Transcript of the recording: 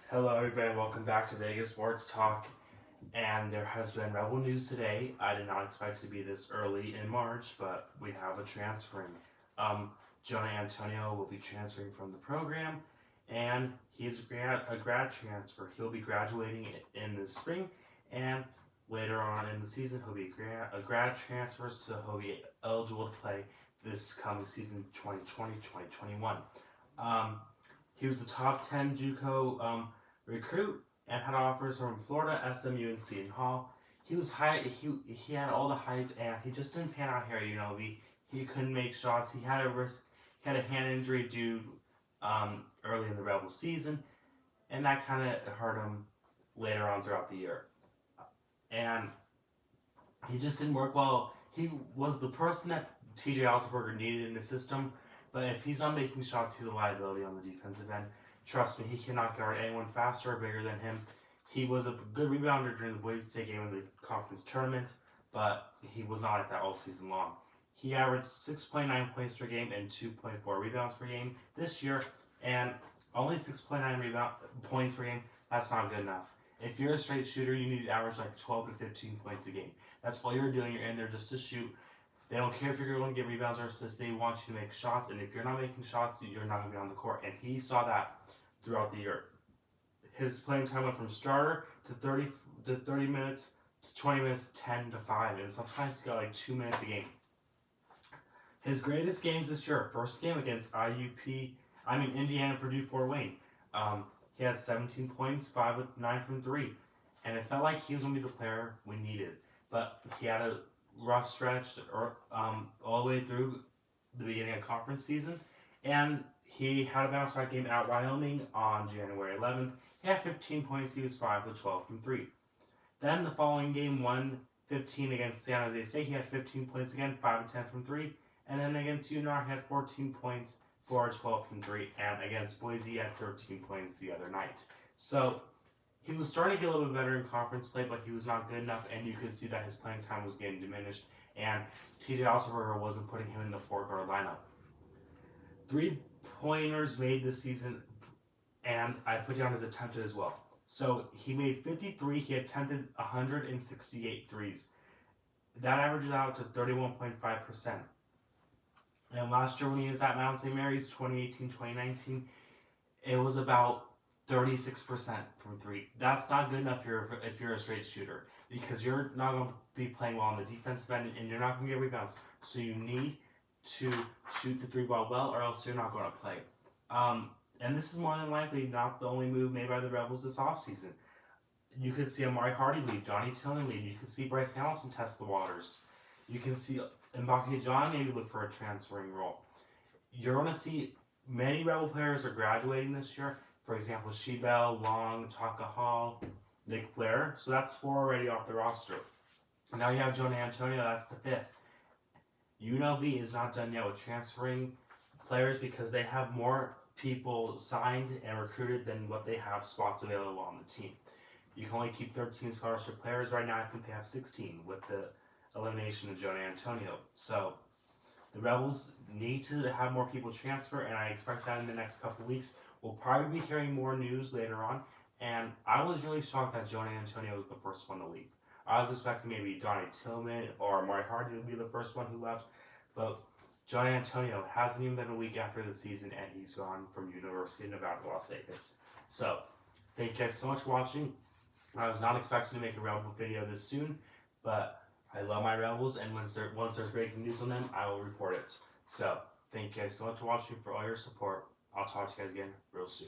Hello everybody, welcome back to Vegas Sports Talk. And there has been Rebel news today. I did not expect it to be this early in March, but we have a transferring. Jonah Antonio will be transferring from the program, and he's a grad transfer. He'll be graduating in the spring, and later on in the season, he'll be a grad transfer, so he'll be eligible to play this coming season 2020-2021. He was a top 10 JUCO recruit and had offers from Florida, SMU, and Seton Hall. He was high. He had all the hype, and he just didn't pan out here at UNLV. He couldn't make shots. He had a hand injury due early in the Rebel season, and that kind of hurt him later on throughout the year. And he just didn't work well. He was the person that TJ Altenberger needed in the system, but if he's not making shots, he's a liability on the defensive end. Trust me, he cannot guard anyone faster or bigger than him. He was a good rebounder during the Boise State game in the conference tournament, but he was not at that all season long. He averaged 6.9 points per game and 2.4 rebounds per game this year, and only 6.9 points per game. That's not good enough. If you're a straight shooter, you need to average like 12 to 15 points a game. That's all you're doing. You're in there just to shoot. They don't care if you're going to get rebounds or assists. They want you to make shots, and if you're not making shots, you're not going to be on the court. And he saw that throughout the year. His playing time went from starter to 30 minutes to 20 minutes, 10 to 5, and sometimes he got like 2 minutes a game. His greatest games this year: first game against Indiana Purdue Fort Wayne. He had 17 points, 5 of 9 from 3, and it felt like he was going to be the player we needed. But he had a rough stretch all the way through the beginning of conference season, and he had a bounce back game at Wyoming on January 11th. He had 15 points. He was 5 of 12 from 3. Then the following game, 1-15 against San Jose State, he had 15 points again, 5 of 10 from 3. And then against UNR, he had 14 points, 4 of 12 from 3. And against Boise, he had 13 points the other night. So he was starting to get a little bit better in conference play, but he was not good enough, and you could see that his playing time was getting diminished, and TJ Altenberger wasn't putting him in the four-guard lineup. 3-pointers made this season, and I put down his attempted as well. So he made 53, he attempted 168 threes. That averages out to 31.5%. And last year when he was at Mount St. Mary's, 2018-2019, it was about 36% from 3. That's not good enough if you're a straight shooter, because you're not going to be playing well on the defensive end, and you're not going to get rebounds. So you need to shoot the 3 ball well, or else you're not going to play. And this is more than likely not the only move made by the Rebels this offseason. You could see Amari Hardy leave, Donnie Tillman leave. You could see Bryce Hamilton test the waters. You can see Mbake John maybe look for a transferring role. You're going to see many Rebel players are graduating this year. For example, Shebell, Long, Taka Hall, Nick Blair. So that's 4 already off the roster. And now you have Jonah Antonio, that's the 5th. UNLV is not done yet with transferring players because they have more people signed and recruited than what they have spots available on the team. You can only keep 13 scholarship players. Right now I think they have 16 with the elimination of Jonah Antonio. So the Rebels need to have more people transfer, and I expect that in the next couple of weeks. We'll probably be hearing more news later on, and I was really shocked that Jonah Antonio was the first one to leave. I was expecting maybe Donnie Tillman or Amari Hardy to be the first one who left, but Jonah Antonio hasn't even been a week after the season, and he's gone from University of Nevada, Las Vegas. So, thank you guys so much for watching. I was not expecting to make a Rebel video this soon, but I love my Rebels, and once there's breaking news on them, I will report it. So, thank you guys so much for watching, for all your support. I'll talk to you guys again real soon.